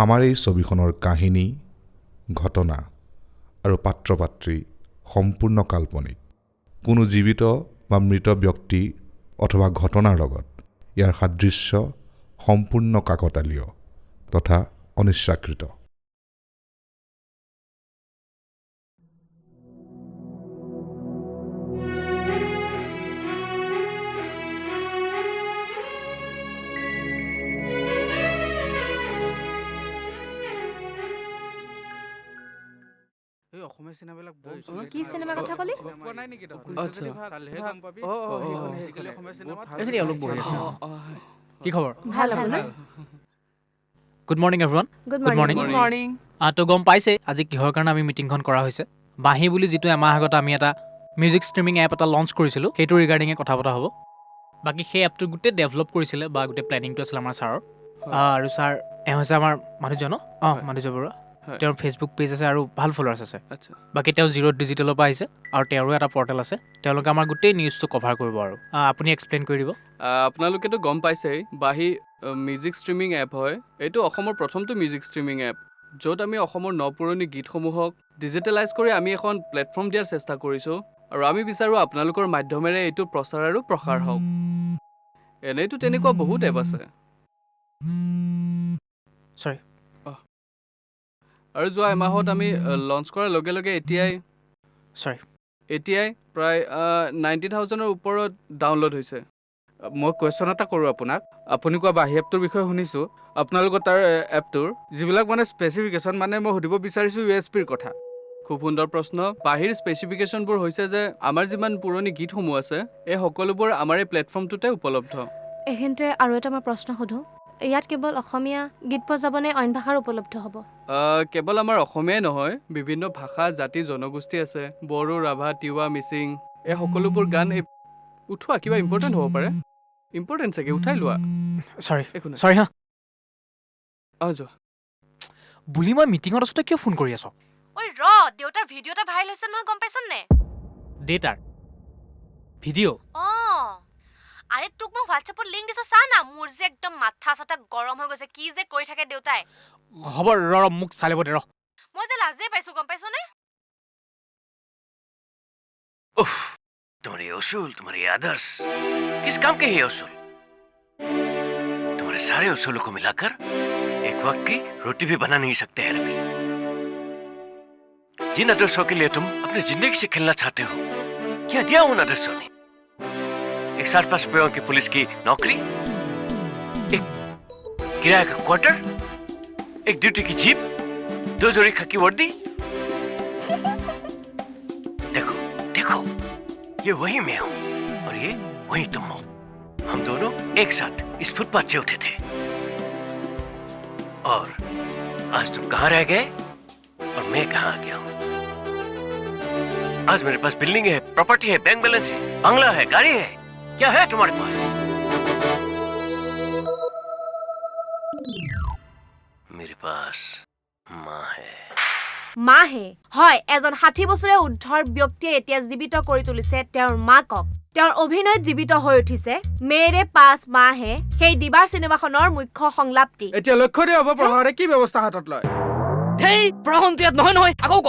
আমাৰ এই ছবিখনৰ কাহিনী, ঘটনা আৰু পাত্ৰ-পাত্ৰী সম্পূৰ্ণ কাল্পনিক। কোনো জীৱিত বা মৃত ব্যক্তি অথবা ঘটনাৰ লগত ইয়াৰ সাদৃশ্য সম্পূৰ্ণ কাকতালীয় তথা অনিচ্ছাকৃত। কি চিনেমা কথা কলি? কি খবৰ? ভাল ভাল। Good morning everyone. Good morning. তো গম পাইছে আজি কিহৰ কাৰণে আমি মিটিংখন কৰা হৈছে। বাহি বুলি যিটো এমাহ আগত আমি এটা মিউজিক ষ্ট্ৰিমিং এপ এটা লঞ্চ কৰিছিলোঁ, সেইটো ৰিগাৰ্ডিঙে কথা পতা হ'ব। বাকী সেই এপটো গোটেই ডেভেলপ কৰিছিলে বা গোটেই প্লেনিংটো আছিলে আমাৰ ছাৰৰ। আৰু ছাৰ এওঁ হৈছে আমাৰ মানুহজন মাধুৰ্য বৰুৱা। তেওঁৰ ফেচবুক পেজ আছে আৰু ভাল ফলোৱাৰ্ছ আছে। বাকী তেওঁ জিৰ' ডিজিটেলৰ পৰা আহিছে আৰু তেওঁৰো এটা পৰ্টেল আছে। তেওঁলোকে আমাৰ গোটেই নিউজটো কভাৰ কৰিব আৰু আপুনি এক্সপ্লেইন কৰি দিব। আপোনালোকেতো গম পাইছেই, বাহি মিউজিক ষ্ট্ৰিমিং এপ হয়। এইটো অসমৰ প্ৰথমটো মিউজিক ষ্ট্ৰিমিং এপ, য'ত আমি অসমৰ নপুৰণি গীতসমূহক ডিজিটেলাইজ কৰি আমি এখন প্লেটফৰ্ম দিয়াৰ চেষ্টা কৰিছোঁ। আৰু আমি বিচাৰোঁ আপোনালোকৰ মাধ্যমেৰে এইটো প্ৰচাৰ আৰু প্ৰসাৰ হওক। এনেইতো তেনেকুৱা বহুত এপ আছে। চৰি। আৰু যোৱা এমাহত আমি লঞ্চ কৰাৰ লগে লগে এতিয়াই প্ৰায় 90,000-ৰ ওপৰত ডাউনলোড হৈছে। মই কুৱেশ্যন এটা কৰোঁ আপোনাক। আপুনি কোৱা বাহি এপটোৰ বিষয়ে শুনিছোঁ। আপোনালোকৰ তাৰ এপটোৰ যিবিলাক স্পেচিফিকেশ্যন মই সুধিব বিচাৰিছোঁ USPৰ কথা। খুব সুন্দৰ প্ৰশ্ন। বাহিৰ স্পেচিফিকেশ্যনবোৰ হৈছে যে আমাৰ যিমান পুৰণি গীতসমূহ আছে এই সকলোবোৰ আমাৰ এই প্লেটফৰ্মটোতে উপলব্ধ। এইখিনিতে আৰু এটা মই প্ৰশ্ন সোধোঁ, ইয়াত কেৱল অসমীয়া গীত বজাব নে অইন ভাষাৰ উপলব্ধ হ'ব? কেৱল আমাৰ অসমীয়াই নহয়, বিভিন্ন ভাষা, জাতি, জনগোষ্ঠী আছে। বড়ো, ৰাভা, তিৱা, মিচিং, এই সকলোবোৰ গান উঠোৱা কিবা ইম্পৰ্টেণ্ট হ'ব পাৰে। ইম্পৰ্টেণ্ট চাগে, উঠাই লোৱা। চৰি হা যোৱা বুলি মই মিটিঙত আছোঁতে কিয় ফোন কৰি আছ? ঐ দেউতাৰ ভিডিঅ' এটা ভাইৰেল হৈছে নহয়, গম পাইছ নে? দেউতাৰ ভিডিঅ'? আৰে তোক মই হোৱাটছএপত লিংক দিছোঁ, চা না। মোৰ যে একদম মাথা চাথা গৰম হৈ গৈছে। কি যে কৰি থাকে দেউতাই। হ'ব মোক চাই ল'ব দে। মই যে লাজেই পাইছোঁ, গম পাইছনে? तुम्हारे उसूल, तुम्हारे आदर्श किस काम के हैं उसूल? तुम्हारे सारे उसूलों को मिलाकर एक वक्त की रोटी भी बना नहीं सकते हैं रवि। जिन आदर्शों के लिए तुम अपनी जिंदगी से खेलना चाहते हो, क्या दिया उन आदर्शों ने? एक 60+ रुपयों की पुलिस की नौकरी, एक किराए का क्वार्टर, एक ड्यूटी की जीप, 2 जोड़ी खाकी वर्दी। देखो ये वही मैं हूं और ये वही तुम हो। हम दोनों एक साथ इस फुटपाथ से उठे थे और आज तुम कहां रह गए और मैं कहां आ गया हूं। आज मेरे पास बिल्डिंग है, प्रॉपर्टी है, बैंक बैलेंस है, बंगला है, गाड़ी है। क्या है तुम्हारे पास? मेरे पास माँ है। মাহে হয়, এজন 60 বছৰীয়া উদ্ধৰ ব্যক্তিয়ে এতিয়া জীৱিত কৰি তুলিছে তেওঁৰ মাকক। তেওঁৰ অভিনয়ত জীৱিত হৈ উঠিছে মেৰে পাছ মাহে, সেই দিবাৰ চিনেমাখনৰ মুখ্য সংলাপটি। এতিয়া লক্ষ্য দিয়া হ'ব প্ৰহাৰে কি ব্যৱস্থা হাতত লয়। নহয় আকৌ ক।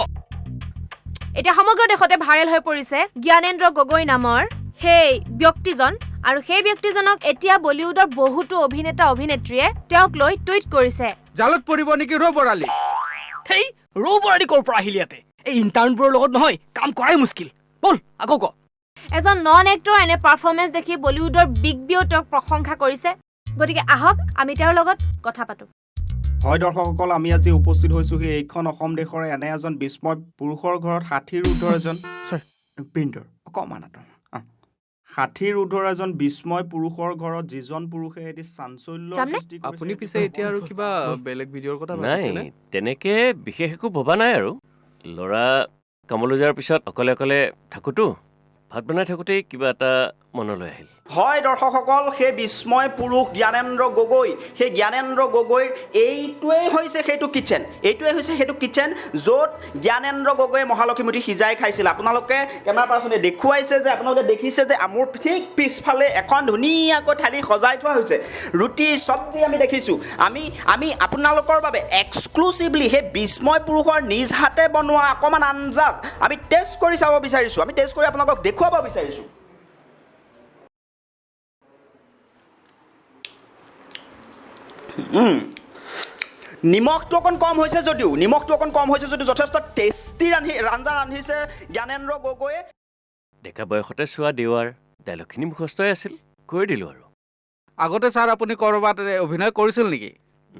এতিয়া সমগ্ৰ দেশতে ভাইৰেল হৈ পৰিছে জ্ঞানেন্দ্ৰ গগৈ নামৰ সেই ব্যক্তিজন। আৰু সেই ব্যক্তিজনক এতিয়া বলিউডৰ বহুতো অভিনেতা অভিনেত্ৰীয়ে তেওঁক লৈ টুইট কৰিছে। জালত পৰিব নেকি ৰবৰালি? ৰবৰালি ক'ৰ পৰা আহিলি ইয়াতে? এই ইণ্টাৰ্ণবোৰৰ লগত নহয় কাম কৰাই মুস্কিল। বল আকৌ ক। এজন নন এক্টৰ এনে পাৰফৰ্মেন্স দেখি বলিউডৰ বিগ বিও তেওঁক প্ৰশংসা কৰিছে। গতিকে আহক আমি তেওঁৰ লগত কথা পাতোঁ। হয় দৰ্শকসকল, আমি আজি উপস্থিত হৈছোঁ এইখন অসম দেশৰ এনে এজন বিস্ময় পুৰুষৰ ঘৰত 60ৰ ঊৰ্ধৰ এজন অকণমান 60ৰ ঊৰ্ধৰ এজন বিস্ময় পুৰুষৰ ঘৰত যিজন পুৰুষে এটি চাঞ্চল্য সৃষ্টি কৰিছে। আপুনি পিছে এতিয়া আৰু কিবা বেলেগ ভিডিঅ'ৰ কথা ভাবিছেনে? নাই, তেনেকে বিশেষ একো ভবা নাই আৰু। ল'ৰা কামলৈ যোৱাৰ পিছত অকলে থাকোঁতো ভাত বনাই থাকোঁতেই কিবা এটা মনলৈ আহিল? হয় দৰ্শকসকল, সেই বিস্ময় পুৰুষ জ্ঞানেন্দ্ৰ গগৈ, সেই জ্ঞানেন্দ্ৰ গগৈৰ এইটোৱেই হৈছে সেইটো কিটচেন য'ত জ্ঞানেন্দ্ৰ গগৈয়ে মহালক্ষ্মীমুঠি সিজাই খাইছিল। আপোনালোকে কেমেৰা পাৰ্চনে দেখুৱাইছে যে আপোনালোকে দেখিছে যে মোৰ ঠিক পিছফালে এখন ধুনীয়াকৈ থালি সজাই থোৱা হৈছে, ৰুটি চব্জি আমি দেখিছোঁ। আমি আপোনালোকৰ বাবে এক্সক্লুচিভলি সেই বিস্ময় পুৰুষৰ নিজ হাতে বনোৱা অকণমান আঞ্জাত আমি টেষ্ট কৰি চাব বিচাৰিছোঁ, আমি টেষ্ট কৰি আপোনালোকক দেখুৱাব বিচাৰিছোঁ। নিমখটো অকণ কম হৈছে যদিও যথেষ্ট টেষ্টি আঞ্জা ৰান্ধিছে জ্ঞানেন্দ্ৰ গগৈয়ে। ডেকা বয়সতে চোৱা দেৱাৰ ডাইলগখিনি মুখস্থই আছিল, কৈ দিলোঁ আৰু। আগতে ছাৰ আপুনি ক'ৰবাত অভিনয় কৰিছিল নেকি?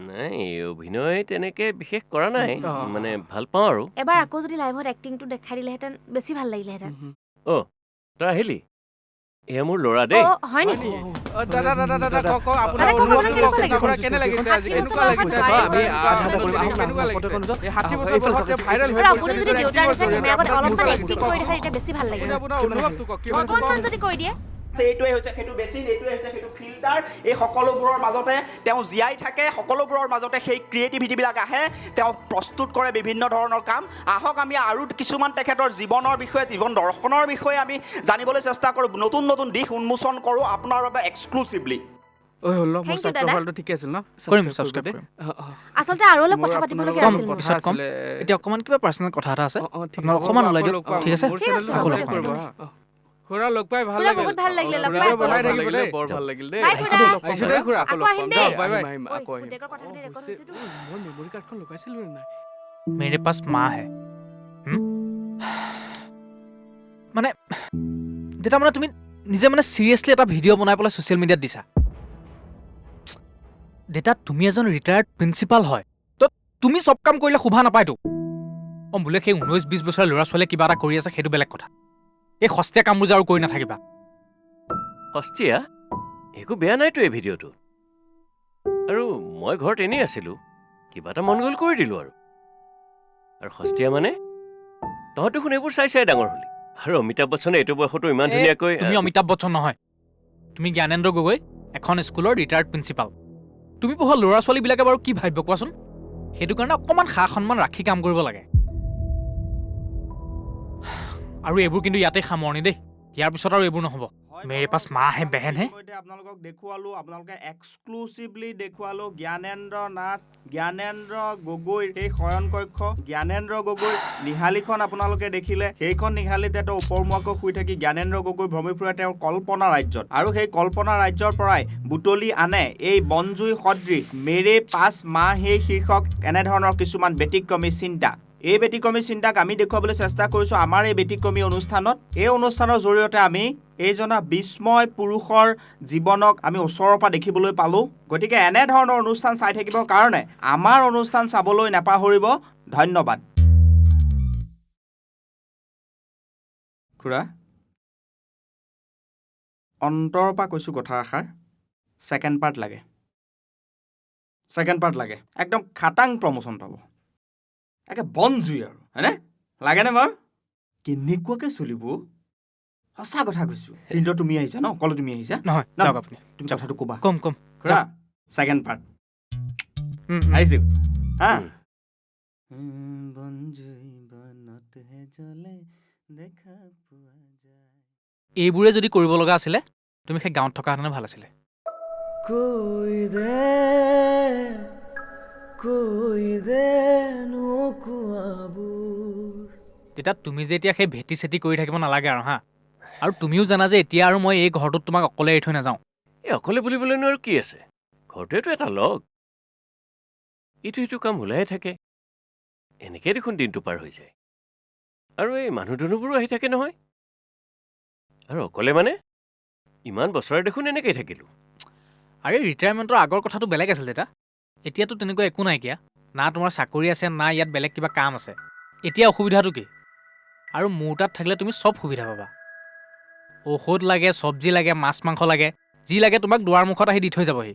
নাই, অভিনয় তেনেকৈ বিশেষ কৰা নাই, মানে ভাল পাওঁ আৰু। এবাৰ আকৌ যদি লাইভত এক্টিংটো দেখাই দিলেহেঁতেন বেছি ভাল লাগিলেহেঁতেন। অ' তই আহিলি? এয়া মোৰ ল'ৰা দেই। হয় নেকি? দাদা আপোনাৰ দাদা, অনুভৱটো কেনেকুৱা কওকচোন, লাগিছে? আপোনাৰ কেনে লাগিছে আজি? 60 কেনেকুৱা লাগিছে? বছৰ আমি আগত কেনেকুৱা লাগিছে? এই 60 বছৰ বয়সতে ভাইৰেল হৈ আৰু পৰিছে আপুনি যদি যেতিয়া দেউতাৰ acting নিচিনা কৰিছে, কেমেৰাত আপোনাৰ অলপমান কেনেকুৱা এক্টিং লাগিছে? কৰি দেখাই তেতিয়া বেছি ভাল লাগে। আপোনাৰ অনুভৱটো কওক, কিমান অকণমান যদি কৈ দিয়ে। এইটোৱে হৈছে সেইটো বেচিন, এইটোৱে হৈছে সেইটো ফিল্টাৰ। এই সকলোবোৰৰ মাজতে তেওঁ জীয়াই থাকে, সকলোবোৰৰ মাজতে সেই ক্ৰিয়েটিভিটিবিলাক আহে, তেওঁ প্ৰস্তুত কৰে বিভিন্ন ধৰণৰ কাম। আহক আমি আৰু কিছুমান তেখেতৰ জীৱনৰ বিষয়ে, জীৱন দৰ্শনৰ বিষয়ে আমি জানিবলৈ চেষ্টা কৰোঁ, নতুন নতুন দিশ উন্মোচন কৰোঁ আপোনাৰ বাবে এক্সক্লুচিভলি। ঐ হ'ল ন, মোৰ Thank you, স্বাস্থ্য দাদা। ভালটো ঠিকে আছিল ন? কৰিম, ছাবস্ক্ৰাইব কৰিম। আচলতে আৰু অলপ কথা পাতিবলগীয়া কম, আছিল মোৰ। পিছত কম। এতিয়া অকণমান কিবা পাৰ্চনেল কথা এটা আছে, আপোনাৰ অকণমান ওলাই দিয়ক, ঠিক আছে? মোৰ ঠিক আছে, চেনেলটো হ'ব সাবস্ক্ৰাইব দিয়ক। কৰিব হা। খুৰা লগ পাই ভাল খুৰা লাগিল। বহুত ভাল লাগিলে লগ খুৰা পাই। বনাই থাকিব দেই। বৰ ভাল লাগিল দেই। বাই খুৰা। আহিছোঁ দেই খুৰা। আকৌ আহিম দেই। যাওক, বাই বাই। আকৌ আহিম। পুতেকৰ কথাখিনি ৰেকৰ্ড হৈছেতো। মই মেমৰি কাৰ্ডখন লগাইছিলোঁ নে নাই? মেৰে পাছ মা হে। মানে যেতিয়া মানে তুমি নিজে মানে চিৰিয়াছলি এটা ভিডিঅ' বনাই পেলাই ছ'চিয়েল মিডিয়াত দিছা। দেতা, তুমি এজন ৰিটায়াৰ্ড প্ৰিন্সিপাল হয়, তো তুমি চব কাম কৰিলে শোভা নাপায়তো। বোলে সেই 19-20 বছৰৰ ল'ৰা ছোৱালীয়ে কিবা এটা কৰি আছে, সেইটো বেলেগ কথা। এই সস্তীয়া কামবোৰ যে আৰু কৰি নাথাকিবা। সস্তীয়া? একো বেয়া নাইতো এই ভিডিঅ'টো। আৰু মই ঘৰত এনেই আছিলোঁ, কিবা এটা মন গ'ল কৰি দিলোঁ আৰু সস্তীয়া মানে? তহঁত দেখোন এইবোৰ চাই চাই ডাঙৰ হ'লি। আৰু অমিতাভ বচ্চনে এইটো বয়সতো ইমান ধুনীয়াকৈ। তুমি অমিতাভ বচ্চন নহয়, তুমি জ্ঞানেন্দ্ৰ গগৈ, এখন স্কুলৰ ৰিটায়াৰ্ড প্ৰিন্সিপাল। তুমি পঢ়া ল'ৰা ছোৱালীবিলাকে বাৰু কি ভাবিব কোৱাচোন? সেইটো কাৰণে অকণমান সা সন্মান ৰাখি কাম কৰিব লাগে। আৰু এইবোৰ কিন্তু ইয়াতে সামৰণি দেই, ইয়াৰ পিছত আৰু এইবোৰ নহ'ব। মেৰে পাছ মা হে বেহেন হে। আপোনালোকক দেখুৱালোঁ, আপোনালোকে এক্সক্লুচিভলি দেখুৱালোঁ জ্ঞানেন্দ্ৰ নাথ, জ্ঞানেন্দ্ৰ গগৈৰ সেই শয়ন কক্ষ, জ্ঞানেন্দ্ৰ গগৈৰ নিহালিখন আপোনালোকে দেখিলে। সেইখন নিহালিতে তেওঁ ওপৰমুৱাকৈ শুই থাকি জ্ঞানেন্দ্ৰ গগৈ ভ্ৰমি ফুৰে তেওঁৰ কল্পনা ৰাজ্যত। আৰু সেই কল্পনা ৰাজ্যৰ পৰাই বুটলি আনে এই বনজুই সদৃশ মেৰে পাছ মা হে শীৰ্ষক এনেধৰণৰ কিছুমান ব্যতিক্ৰমী চিন্তা। এই ব্যতিক্ৰমী চিন্তাক আমি দেখুৱাবলৈ চেষ্টা কৰিছোঁ আমাৰ এই ব্যতিক্ৰমী অনুষ্ঠানত। এই অনুষ্ঠানৰ জৰিয়তে আমি এইজনা বিস্ময় পুৰুষৰ জীৱনক আমি ওচৰৰ পৰা দেখিবলৈ পালোঁ। গতিকে এনেধৰণৰ অনুষ্ঠান চাই থাকিবৰ কাৰণে আমাৰ অনুষ্ঠান চাবলৈ নাপাহৰিব। ধন্যবাদ। খুৰা, অন্তৰৰ পৰা কৈছোঁ কথা এষাৰ, ছেকেণ্ড পাৰ্ট লাগে, একদম খাটাং প্ৰমোশ্যন পাব। একে বনজুই আৰু হয়নে? লাগেনে বাৰু? কেনেকুৱাকৈ চলিব? সঁচা কথা কৈছোঁ। কিন্তু তুমি আহিছা ন, অকলে তুমি আহিছা নহয়, যাওক আপুনি, তুমি কথাটো ক'বা। কম খুৰা, ছেকেণ্ড পাৰ্ট আহিছোঁ হা। এইবোৰে যদি কৰিব লগা আছিলে, তুমি সেই গাঁৱত থকা হেঁতেনে ভাল আছিলে। তেতিয়া তুমি যে এতিয়া সেই ভেটি চেটি কৰি থাকিব নালাগে আৰু হা। আৰু তুমিও জানা যে এতিয়া আৰু মই এই ঘৰটোত তোমাক অকলে এৰি থৈ নাযাওঁ। এই অকলে বুলিবলৈনো আৰু কি আছে? ঘৰটোৱেতো এটা লগ, ইটো সিটো কাম ওলাইয়ে থাকে। এনেকৈ দেখোন দিনটো পাৰ হৈ যায়। আৰু এই মানুহ দুনুহবোৰো আহি থাকে নহয়। আৰু অকলে মানে ইমান বছৰে দেখোন এনেকেই থাকিলোঁ। আৰে ৰিটায়াৰমেণ্টৰ আগৰ কথাটো বেলেগ আছিল দেতা। এতিয়াতো তেনেকুৱা একো নাইকিয়া, না তোমাৰ চাকৰি আছে না ইয়াত বেলেগ কিবা কাম আছে। এতিয়া অসুবিধাটো কি? আৰু মোৰ তাত থাকিলে তুমি চব সুবিধা পাবা। ঔষধ লাগে, চব্জি লাগে, মাছ মাংস লাগে, যি লাগে তোমাক দুৱাৰ মুখত আহি দি থৈ যাবহি।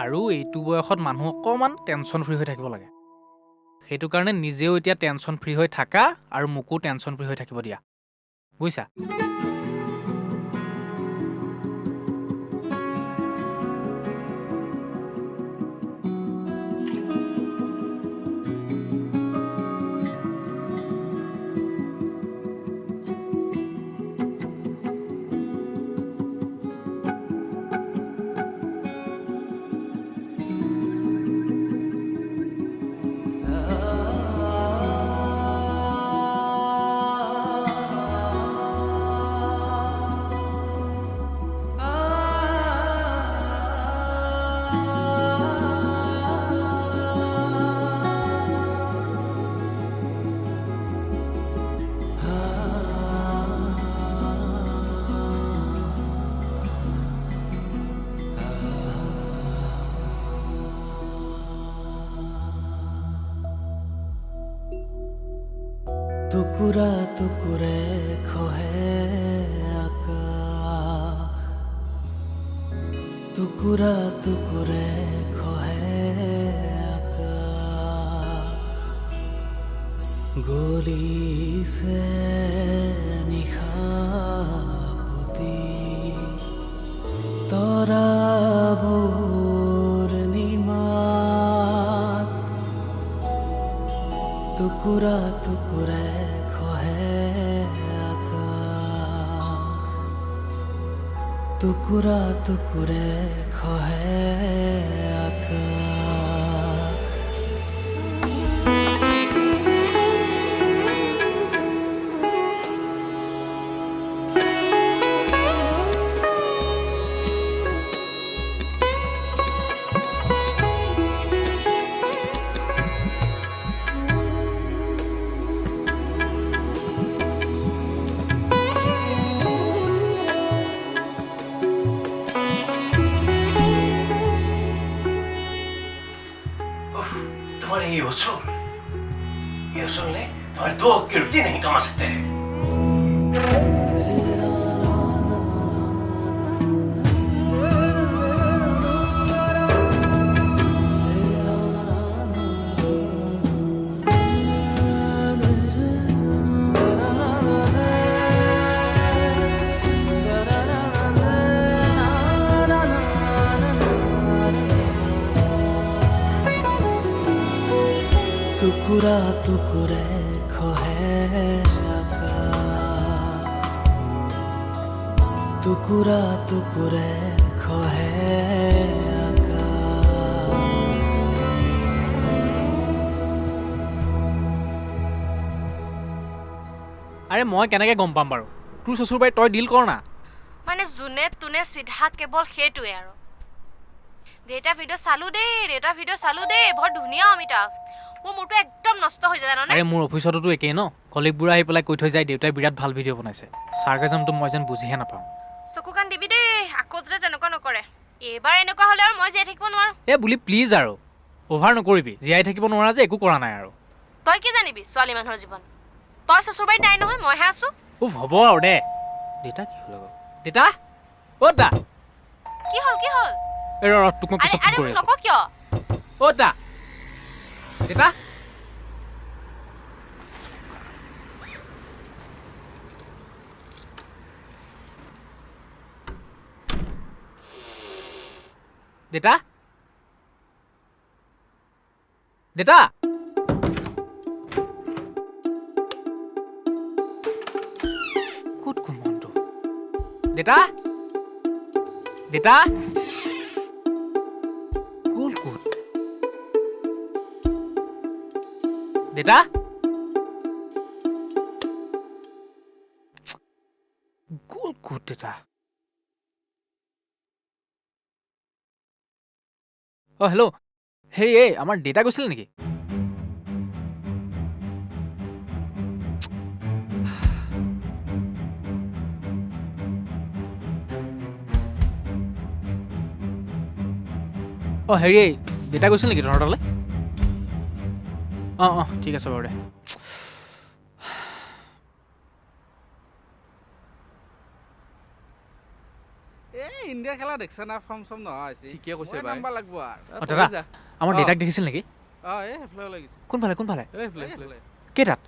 আৰু এইটো বয়সত মানুহ অকণমান টেনশ্যন ফ্ৰী হৈ থাকিব লাগে। সেইটো কাৰণে নিজেও এতিয়া টেনশ্যন ফ্ৰী হৈ থাকা আৰু মোকো টেনশ্যন ফ্ৰী হৈ থাকিব দিয়া, বুজিছা? টুকুৰা টুকুৰে খহে আকাশ টুকুৰা টুকুৰে খহে আকাশ গলিছে নিশাপতি তৰাবোৰ নিমাত টুকুৰা টুকুৰে খহে আকাশ টুকুৰা টুকুৰে খহে আকাশ ये उसूल ने तुम्हारे 2 की रोटी नहीं कमा सकते हैं টুকুৰা টুকুৰে খহে আকাশ টুকুৰা টুকুৰে খহে আকাশ আৰে মই কেনেকৈ গম পাম বাৰু তোৰ চচুৰবাৰী তই ডিল কৰ না মানে যোনে তোনে চিধা কেৱল সেইটোৱে আৰু দেউতা ভিডিঅ' চালো দেই বৰ ধুনীয়া অমিতাভ মোৰ মূৰটো একদম নষ্ট হৈ যায় জাননে আৰে মোৰ অফিচতো একেই ন কলিগবোৰ আহি পেলাই কৈ থৈ যায় দেউতাই বিৰাট ভাল ভিডিঅ' বনাইছে চাৰ্কাজমটো মই যেন বুজিহে নাপাওঁ চকু কাণ দিবি দেই আকৌ যাতে তেনেকুৱা নকৰে এইবাৰ এনেকুৱা হ'লে আৰু মই জীয়াই থাকিব নোৱাৰো বুলি প্লিজ আৰু অভাৰ নকৰিবি জীয়াই থাকিব নোৱাৰা যে একো কৰা নাই আৰু তই কি জানিবি ছোৱালী মানুহৰ জীৱন তই চচুৰবাৰীত নাই নহয় মইহে আছো হ'ব আৰু দে দেউতা কি হ'ল আকৌ দেউতা অ' দা কি হ'ল এই ৰ তোক মই পিছত ফোন কৰি আছো নকওঁ কিয় অ' দা দেউতা দেউতা দেউতা ক'ত কোন মনটো দেউতা দেউতা গ'ল ক'ত দেউতা গ'ল ক'ত দেউতা অ' হেল্ল' হেৰি এই আমাৰ দেউতা গৈছিল নেকি অ' হেৰি এই দেউতা গৈছিল নেকি তহঁতৰ তালৈ অঁ ঠিক আছে বাৰু দে ইণ্ডিয়া খেলা দেখছা না ফৰ্ম চম নহয় ঠিকে কৈছে মই ভাই নাম্বাৰ লাগব আৰু দাদা আমাৰ দেউতাক দেখিছিল নেকি সেইফালে লাগিছে কোনফালে এইফালে কেইটাত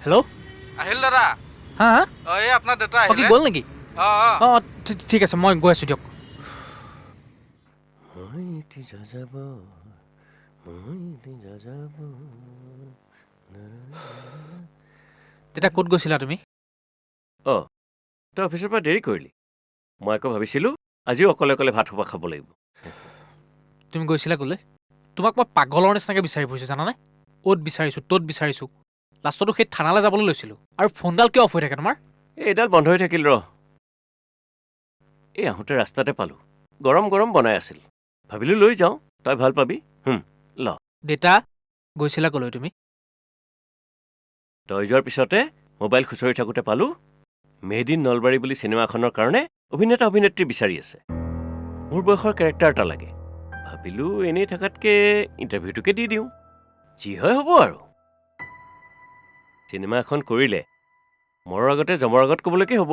হেল্ল' আহিল দাদা হা এই আপোনাৰ দেউতা কি আহিলে গ'ল নেকি অঁ ঠিক আছে মই গৈ আছোঁ দিয়ক তেতিয়া ক'ত গৈছিলা তুমি? অঁ তই অফিচৰ পৰা দেৰি কৰিলি। মই আকৌ ভাবিছিলোঁ আজিও অকলে অকলে ভাত সোপা খাব লাগিব। তুমি গৈছিলা ক'লৈ? তোমাক মই পাগলৰ নিচিনাকৈ বিচাৰি ফুৰিছোঁ জানানে? অ'ত বিচাৰিছোঁ ত'ত বিচাৰিছোঁ, লাষ্টতো সেই থানালৈ যাবলৈ লৈছিলোঁ। আৰু ফোনডাল কিয় অফ হৈ থাকে তোমাৰ? এইডাল বন্ধ হৈ থাকিল ৰ। এই আহোঁতে ৰাস্তাতে পালোঁ, গৰম গৰম বনাই আছিল। ভাবিলোঁ লৈ যাওঁ, তই ভাল পাবি। ল। দেউতা, গৈছিলা ক'লৈ তুমি? তই যোৱাৰ পিছতে মোবাইল খুচৰি থাকোঁতে পালোঁ মেড ইন নলবাৰী বুলি চিনেমাখনৰ কাৰণে অভিনেতা অভিনেত্ৰী বিচাৰি আছে। মোৰ বয়সৰ কেৰেক্টাৰ এটা লাগে। ভাবিলোঁ এনেই থকাতকৈ ইণ্টাৰভিউটোকে দি দিওঁ, যি হয় হ'ব আৰু। চিনেমা এখন কৰিলে মৰৰ আগতে জমৰ আগত ক'বলৈকে হ'ব।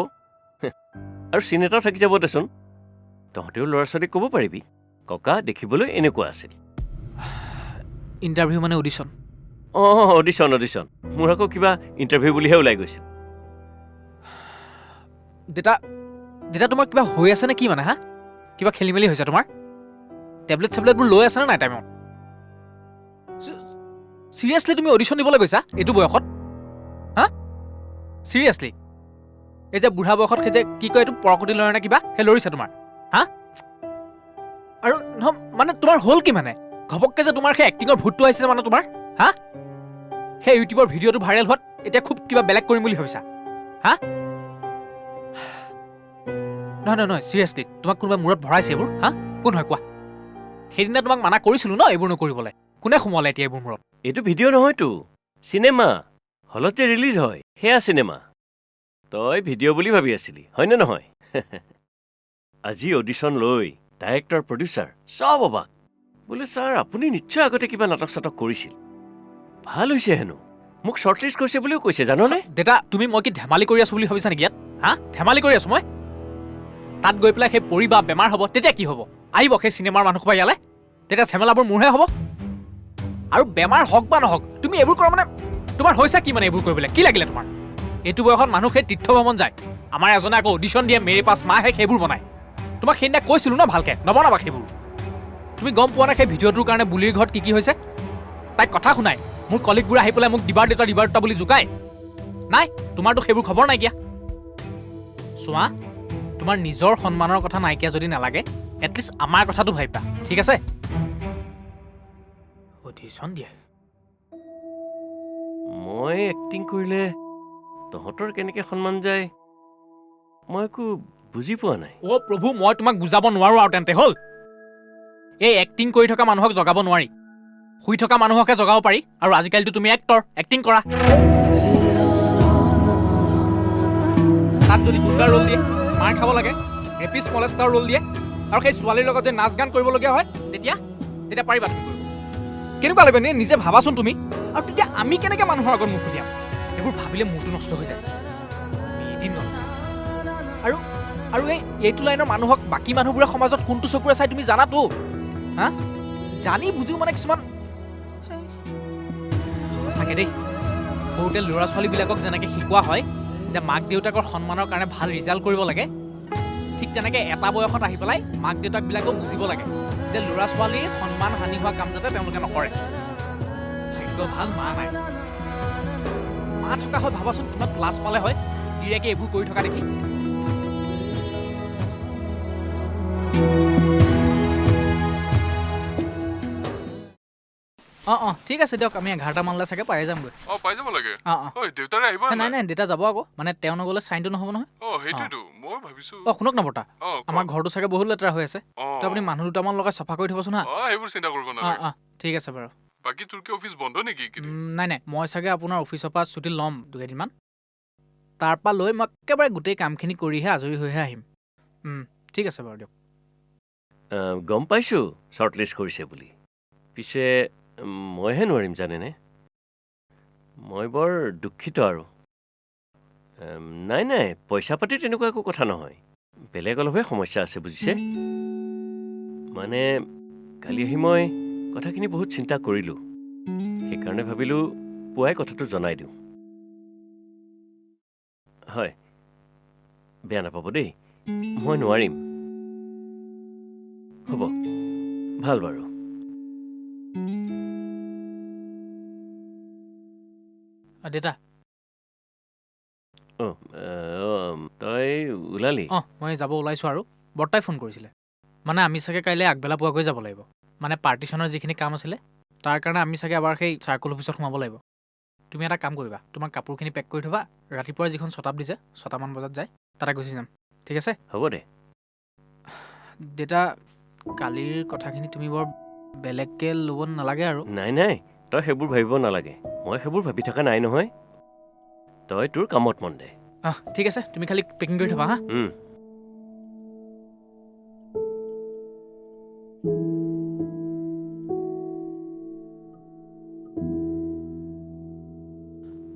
আৰু চিন এটাও থাকি যাব দেচোন। তহঁতেও ল'ৰা ছোৱালীক ক'ব পাৰিবি ককা দেখিবলৈ এনেকুৱা আছিল। ইণ্টাৰভিউ মানে অডিশ্যন? অঁ অডিশ্যন অডিশ্যন। মোৰ আকৌ কিবা ইণ্টাৰভিউ বুলিহে ওলাই গৈছিল। দেউতা তোমাৰ কিবা হৈ আছে নে কি মানে? হা, কিবা খেলি মেলি হৈছে তোমাৰ? টেবলেট চেবলেটবোৰ লৈ আছেনে নাই টাইমত? চিৰিয়াছলি তুমি অডিশ্যন দিবলৈ গৈছা এইটো বয়সত? হা চিৰিয়াছলি? এই যে বুঢ়া বয়সত সেই যে কি কয় এইটো পৰকটি লয় নে কিবা, সেই লৰিছে তোমাৰ? হা আৰু নহয় মানে তোমাৰ হ'ল কি মানে? ঘপককৈ যে তোমাৰ সেই এক্টিঙৰ ভূতটো আহিছে মানে তোমাৰ? হা সেই ইউটিউবৰ ভিডিঅ'টো ভাইৰেল হোৱাত এতিয়া খুব কিবা বেলেগ কৰিম বুলি ভাবিছা? হা নহয় চিৰিয়াছলি, তোমাক কোনোবাই মূৰত ভৰাইছে এইবোৰ? হা কোন হয় কোৱা? সেইদিনা তোমাক মানা কৰিছিলোঁ ন এইবোৰ নকৰিবলৈ, কোনে সোমালে এতিয়া এইবোৰ মূৰত? এইটো ভিডিঅ' নহয়তো, চিনেমা। হলত যে ৰিলিজ হয় সেয়া চিনেমা। তই ভিডিঅ' বুলি ভাবি আছিলি হয়নে নহয়? আজি অডিশ্যন লৈ ডাইৰেক্টৰ প্ৰডিউচাৰ চব অবাক। বোলে ছাৰ আপুনি নিশ্চয় আগতে কিবা নাটক চাটক কৰিছিল, ভাল হৈছে হেনো। মোক শ্বৰ্টলিষ্ট কৰিছে বুলিও কৈছে জাননে? দেউতা তুমি মই কি ধেমালি কৰি আছোঁ বুলি ভাবিছা নেকি ইয়াত? হা ধেমালি কৰি আছোঁ মই? তাত গৈ পেলাই সেই পৰি বা বেমাৰ হ'ব তেতিয়া কি হ'ব? আহিব সেই চিনেমাৰ মানুহসোপা ইয়ালৈ, তেতিয়া ঝেমেলাবোৰ মোৰহে হ'ব। আৰু বেমাৰ হওক বা নহওক তুমি এইবোৰ কৰা মানে তোমাৰ হৈছে কি মানে? এইবোৰ কৰিবলৈ কি লাগিলে তোমাৰ? এইটো বয়সত মানুহ সেই তীৰ্থ ভ্ৰমণ যায়, আমাৰ এজনে আকৌ অডিশ্যন দিয়ে মেৰে পাছ মাহে সেইবোৰ বনায়। তোমাক সেইদিনা কৈছিলোঁ ন ভালকৈ নবনাবা সেইবোৰ। তুমি গম পোৱা নাই সেই ভিডিঅ'টোৰ কাৰণে বুলিৰ ঘৰত কি হৈছে? তাইক কথা শুনাই মোৰ কলিগবোৰে আহি পেলাই মোক দিবাৰ দেউতা বুলি জোকায়। নাই তোমাৰতো সেইবোৰ খবৰ নাইকিয়া। চোৱা তোমাৰ নিজৰ সন্মানৰ কথা নাইকিয়া যদি নালাগে, এটলিষ্ট আমাৰ কথাটো ভাবিবা ঠিক আছে? অডিশ্যন দিয়ে। মই এক্টিং কৰিলে তহঁতৰ কেনেকৈ সন্মান যায় মই একো বুজি পোৱা নাই। অ' প্ৰভু মই তোমাক বুজাব নোৱাৰো আৰু তেন্তে হ'ল। এই এক্টিং কৰি থকা মানুহক জগাব নোৱাৰি, শুই থকা মানুহকহে জগাব পাৰি। আৰু আজিকালিতো তুমি এক্টৰ, এক্টিং কৰা। তাত যদি গুণ্ডাৰ ৰোল দিয়ে, মাৰ খাব লাগে, ৰেপিষ্ট মলেষ্টাৰ ৰোল দিয়ে, আৰু সেই ছোৱালীৰ লগত যে নাচ গান কৰিবলগীয়া হয়, তেতিয়া পাৰিবা তুমি কৰিব? কেনেকুৱা লাগিব নিজে ভাবাচোন তুমি। আৰু তেতিয়া আমি কেনেকৈ মানুহৰ আগত মুখ খুলিয়াম? এইবোৰ ভাবিলে মূৰটো নষ্ট হৈ যায়। এদিন নহয় আৰু এইটো লাইনৰ মানুহক বাকী মানুহবোৰে সমাজত কোনটো চকুৰে চাই তুমি জানাতো? হা জানি বুজিও মানে কিছুমান সঁচাকৈ দেই, সৰুতে ল'ৰা ছোৱালীবিলাকক যেনেকৈ শিকোৱা হয় যে মাক দেউতাকৰ সন্মানৰ কাৰণে ভাল ৰিজাল্ট কৰিব লাগে, ঠিক তেনেকৈ এটা বয়সত আহি পেলাই মাক দেউতাকবিলাকক বুজিব লাগে যে ল'ৰা ছোৱালীৰ সন্মান হানি হোৱা কাম যাতে তেওঁলোকে নকৰে। ভাগ্য ভাল মা নাই। মা থকা হয় ভাবাচোন কিমান ক্লাছ পালে হয় গিৰিয়েকে এইবোৰ কৰি থকা দেখি। অঁ ঠিক আছে দিয়ক, আমি 11টা মানলৈ চাগে পাই যামগৈ। পাই যাব লাগে। দেউতাৰে আহিব নাই দেউতা যাব আকৌ, মানে তেওঁ নগ'লে চাইনটো নহ'ব নহয়। সেইটোৱেতো মই ভাবিছো। শুনক না বৰ্তা, আমাৰ ঘৰটো চাগে বহুত লেতেৰা হৈ আছে, তো আপুনি মানুহ দুটামান লগাই চাফা কৰি থ'বচোন হা। সেইবোৰ চিন্তা কৰিব নালাগে। ঠিক আছে বাৰু। বাকী তোৰ কি অফিচ বন্ধ নেকি? নাই মই চাগে আপোনাৰ অফিচৰ পৰা ছুটি ল'ম দুকেইদিনমান, তাৰপৰা লৈ মই একেবাৰে গোটেই কামখিনি কৰিহে আজৰি হৈহে আহিম। ঠিক আছে বাৰু দিয়ক। গম পাইছোঁ শ্বৰ্টলিষ্ট কৰিছে বুলি, পিছে মইহে নোৱাৰিম জানেনে? মই বৰ দুখিত আৰু। নাই পইচা পাতি তেনেকুৱা একো কথা নহয়, বেলেগ অলপহে সমস্যা আছে বুজিছে। মানে কালি আহি মই কথাখিনি বহুত চিন্তা কৰিলোঁ, সেইকাৰণে ভাবিলোঁ পুৱাই কথাটো জনাই দিওঁ। হয় বেয়া নাপাব দেই, মই নোৱাৰিম। হ'ব ভাল বাৰু। দেউতা তই ওলালি মই যাব ওলাইছোঁ আৰু বৰ্তাই ফোন কৰিছিলে মানে আমি চাগে কাইলৈ আগবেলা পোৱাকৈ যাব লাগিব মানে পাৰ্টিশ্যনৰ যিখিনি কাম আছিলে তাৰ কাৰণে আমি চাগে এবাৰ সেই চাৰ্কল অফিচত সোমাব লাগিব তুমি এটা কাম কৰিবা তোমাৰ কাপোৰখিনি পেক কৰি থ'বা ৰাতিপুৱা যিখন শতাব্দী যে 6টামান বজাত যায় তাতে গুচি যাম ঠিক আছে হ'ব দে দেউতা কালিৰ কথাখিনি তুমি বৰ বেলেগকৈ ল'ব নালাগে আৰু নাই তই সেইবোৰ ভাবিব নালাগে মই সেইবোৰ ভাবি থকা নাই নহয় তই তোৰ কামত মন দে ঠিক আছে তুমি খালি পেকিং কৰি থ'বা হা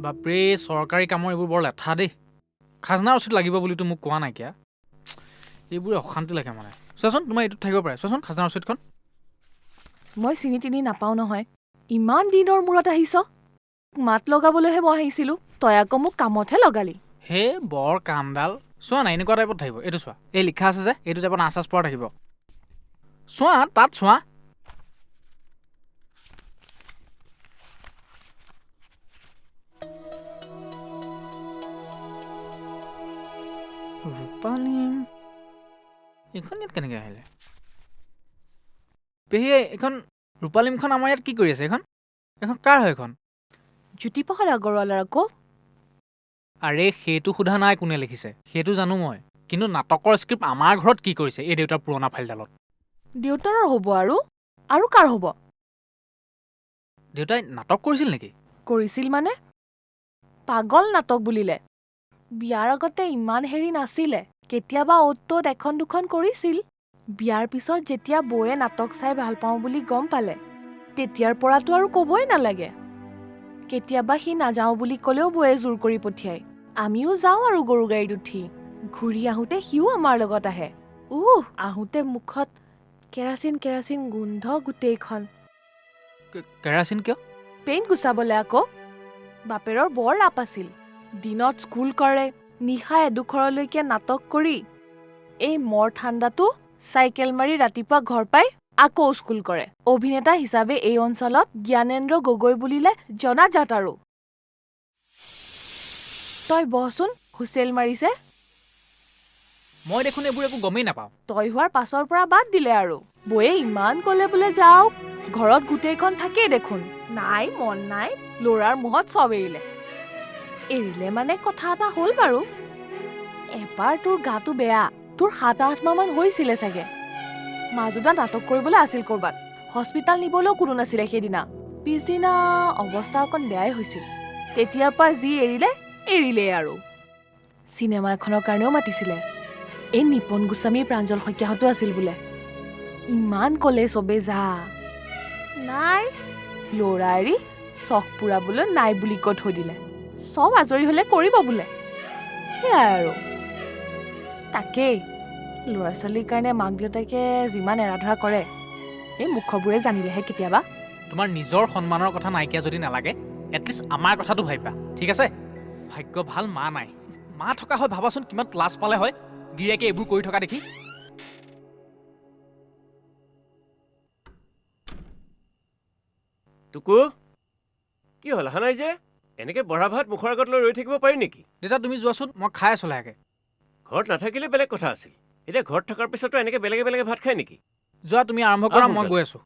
বাপৰে চৰকাৰী কামৰ এইবোৰ বৰ লেঠা দেই খাজনা ৰচিদ লাগিব বুলিতো মোক কোৱা নাইকিয়া এইবোৰ অশান্তি লাগে মানে চোৱাচোন তোমাৰ এইটোত থাকিব পাৰে চোৱাচোন খাজনা ৰচিদখন মই চিনি তিনি নাপাওঁ নহয় ইমান দিনৰ মূৰত আহিছ মাত লগাবলৈহে মই আহিছিলোঁ তই আকৌ মোক কামতহে লগালি হে বৰ কামডাল চোৱা নাই এনেকুৱা টাইপত থাকিব এইটো চোৱা এই লিখা আছে যে এইটো টাইপত আচাচ পৰা থাকিব চোৱা তাত চোৱা ৰূপালীম এইখন ইয়াত কেনেকৈ আহিলে পেহী এইখন ৰূপালীমখন আমাৰ ইয়াত কি কৰি আছে এইখন কাৰ হয় এইখন জ্যোতিপ্ৰসাদ আগৰৱালাৰ আকৌ আৰে সেইটো সোধা নাই কোনে লিখিছে সেইটো জানো মই কিন্তু নাটকৰ স্ক্ৰিপ্ট আমাৰ ঘৰত কি কৰিছে এই দেউতাৰ পুৰণা ফাইলডালত দেউতাৰৰ হ'ব আৰু কাৰ হ'ব দেউতাই নাটক কৰিছিল নেকি কৰিছিল মানে পাগল নাটক বুলিলে বিয়াৰ আগতে ইমান হেৰি নাছিলে কেতিয়াবা অ'ত এখন দুখন কৰিছিল বিয়াৰ পিছত যেতিয়া বৌয়ে নাটক চাই ভাল পাওঁ বুলি গম পালে তেতিয়াৰ পৰাতো আৰু ক'বই নালাগে কেতিয়াবা সি নাযাওঁ বুলি ক'লেও বৌয়ে জোৰ কৰি পঠিয়াই আমিও যাওঁ আৰু গৰু গাড়ীত উঠি ঘূৰি আহোঁতে সিও আমাৰ লগত আহে আহোঁতে মুখত কেৰাচিন গোন্ধ গোটেইখন কেৰাচিন কিয় পেইণ্ট গুচাবলৈ আকৌ বাপেৰৰ বৰ ৰাপ আছিল দিনত স্কুল কৰে নিশা এডোখৰলৈকে নাটক কৰি এই মৰ ঠাণ্ডাটো চাইকেল মাৰি ৰাতিপুৱা ঘৰ পাই আকৌ স্কুল কৰে অভিনেতা হিচাপে এই অঞ্চলত জ্ঞানেন্দ্ৰ গগৈ বুলিলে জনাজাত আৰু তই বহচোন হুচেল মাৰিছে মই দেখোন এইবোৰ একো গমেই নাপাওঁ তই হোৱাৰ পাছৰ পৰা বাদ দিলে আৰু বৌয়ে ইমান ক'লে বোলে যাওক ঘৰত গোটেইখন থাকেই দেখোন নাই মন নাই ল'ৰাৰ মুখত চব এৰিলে মানে কথা এটা হ'ল বাৰু এবাৰ তোৰ গাটো বেয়া তোৰ 7-8 মাহমান হৈছিলে চাগে মাজুদা নাটক কৰিবলৈ আছিল কৰবাত হস্পিটাল নিবলৈও কোনো নাছিলে সেইদিনা পিছদিনা অৱস্থা অকণ বেয়াই হৈছিল তেতিয়াৰ পৰা যি এৰিলে আৰু চিনেমা এখনৰ কাৰণেও মাতিছিলে এই নিপন গোস্বামীৰ প্ৰাঞ্জল শইকীয়াহঁতো আছিল বোলে ইমান ক'লে চবে যা নাই ল'ৰা এৰি চখ পুৰাবলৈ নাই বুলি কৈ থৈ দিলে চব আজৰি হ'লে কৰিব বোলে সেয়াই আৰু তাকেই ল'ৰা ছোৱালীৰ কাৰণে মাক দেউতাকে যিমান এৰাধৰা কৰে এই মুখবোৰে জানিলেহে কেতিয়াবা তোমাৰ নিজৰ সন্মানৰ কথা নাইকিয়া যদি নালাগে এটলিষ্ট আমাৰ কথাটো ভাবিবা ঠিক আছে ভাগ্য ভাল মা নাই মা থকা হয় ভাবাচোন কিমান ক্লাছ পালে হয় গিৰিয়েকে এইবোৰ কৰি থকা দেখি টুকু কি হ'ল অহা নাই যে এনেকৈ বঢ়া ভাত মুখৰ আগত লৈ ৰৈ থাকিব পাৰি নেকি দেউতা তুমি যোৱাচোন মই খাই আছোঁ লাহেকৈ ঘৰত নাথাকিলে বেলেগ কথা আছিল এতিয়া ঘৰত থকাৰ পিছতো এনেকৈ বেলেগে ভাত খায় নেকি যোৱা তুমি আৰম্ভ কৰা মই গৈ আছোঁ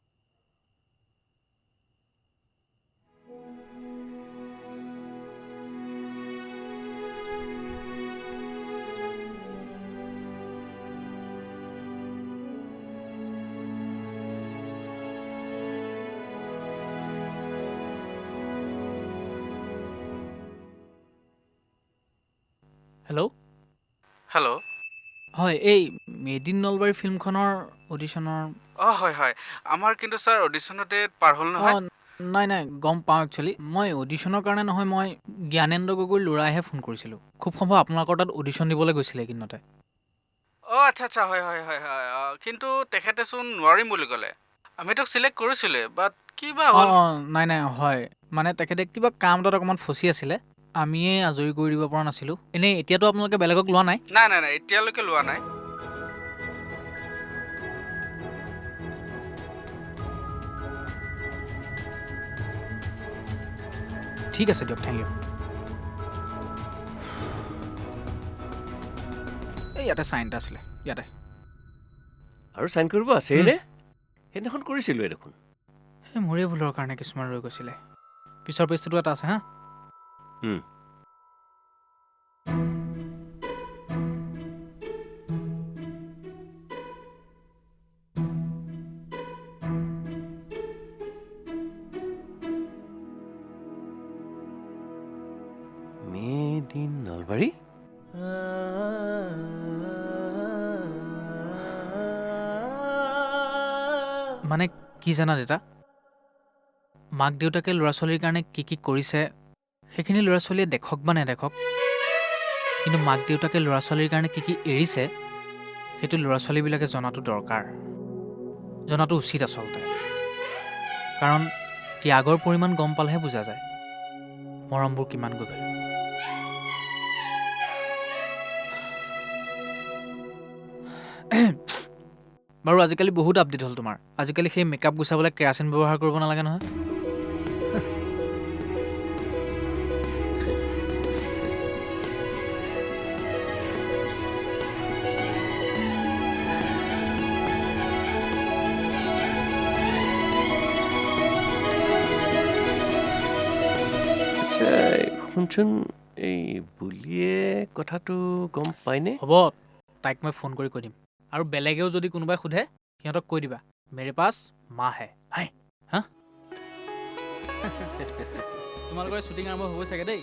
হেল্ল' হয় এই মেড ইন নলবাৰী ফিল্মখনৰ অডিশ্যনৰ হয় আমাৰ কিন্তু ছাৰ অডিশ্যনৰ ডেট পাৰ হ'ল নহয় নাই গম পাওঁ একচুৱেলি মই অডিশ্যনৰ কাৰণে নহয় মই জ্ঞানেন্দ্ৰ গগৈৰ ল'ৰাইহে ফোন কৰিছিলোঁ খুব সম্ভৱ আপোনালোকৰ তাত অডিশ্যন দিবলৈ গৈছিলে এইকেইদিনতে আচ্ছা হয় কিন্তু তেখেতেচোন নোৱাৰিম বুলি ক'লে আমি তোক চিলেক্ট কৰিছিলোঁ বাট কিবা হ'ল নাই হয় মানে তেখেতে কিবা কাম এটাত অকণমান ফচি আছিলে আমিয়ে আজৰি কৰি দিব পৰা নাছিলোঁ এনেই এতিয়াতো আপোনালোকে বেলেগক লোৱা নাই নাই এতিয়ালৈকে লোৱা নাই ঠিক আছে দিয়ক থেংক ইউ এই ইয়াতে চাইন এটা আছিলে ইয়াতে আৰু চাইন কৰিব আছেই নে সেইদিনাখন কৰিছিলোঁ দেখোন সেই মোৰে ভুলৰ কাৰণে কিছুমান ৰৈ গৈছিলে পিছৰ পেজটো এটা আছে হা মেড ইন নলবাৰী মানে কি জানা দেউতা মাক দেউতাকে ল'ৰা ছোৱালীৰ কাৰণে কি কি কৰিছে সেইখিনি ল'ৰা ছোৱালীয়ে দেখক বা নেদেখক কিন্তু মাক দেউতাকে ল'ৰা ছোৱালীৰ কাৰণে কি কি এৰিছে সেইটো ল'ৰা ছোৱালীবিলাকে জনাটো দৰকাৰ জনাটো উচিত আচলতে কাৰণ ত্যাগৰ পৰিমাণ গম পালেহে বুজা যায় মৰমবোৰ কিমান গভীৰ বাৰু আজিকালি বহুত আপডেট হ'ল তোমাৰ আজিকালি সেই মেকআপ গুচাবলৈ কেৰাচিন ব্যৱহাৰ কৰিব নালাগে নহয় শুনচোন এই বুলিয়ে কথাটো গম পায়নে হ'ব তাইক মই ফোন কৰি কৈ দিম আৰু বেলেগেও যদি কোনোবাই সোধে সিহঁতক কৈ দিবা মেৰে পাছ মা হে হাই হা তোমালোকৰ শ্বুটিং আৰম্ভ হ'ব চাগে দেই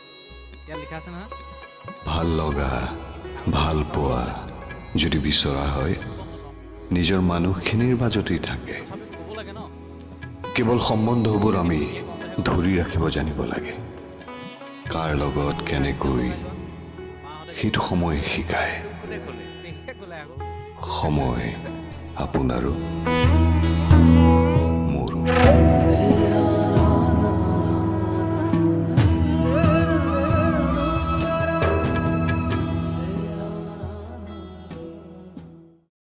ইয়াত লিখা আছে নহয় ভাল লগা ভাল পোৱা যদি বিচৰা হয় নিজৰ মানুহখিনিৰ মাজতেই থাকে ক'ব লাগে ন কেৱল সম্বন্ধবোৰ আমি ধৰি ৰাখিব জানিব লাগে কাৰ লগত কেনেকৈ সেইটো সময়ে শিকায় সময় আপোনাৰো মোৰো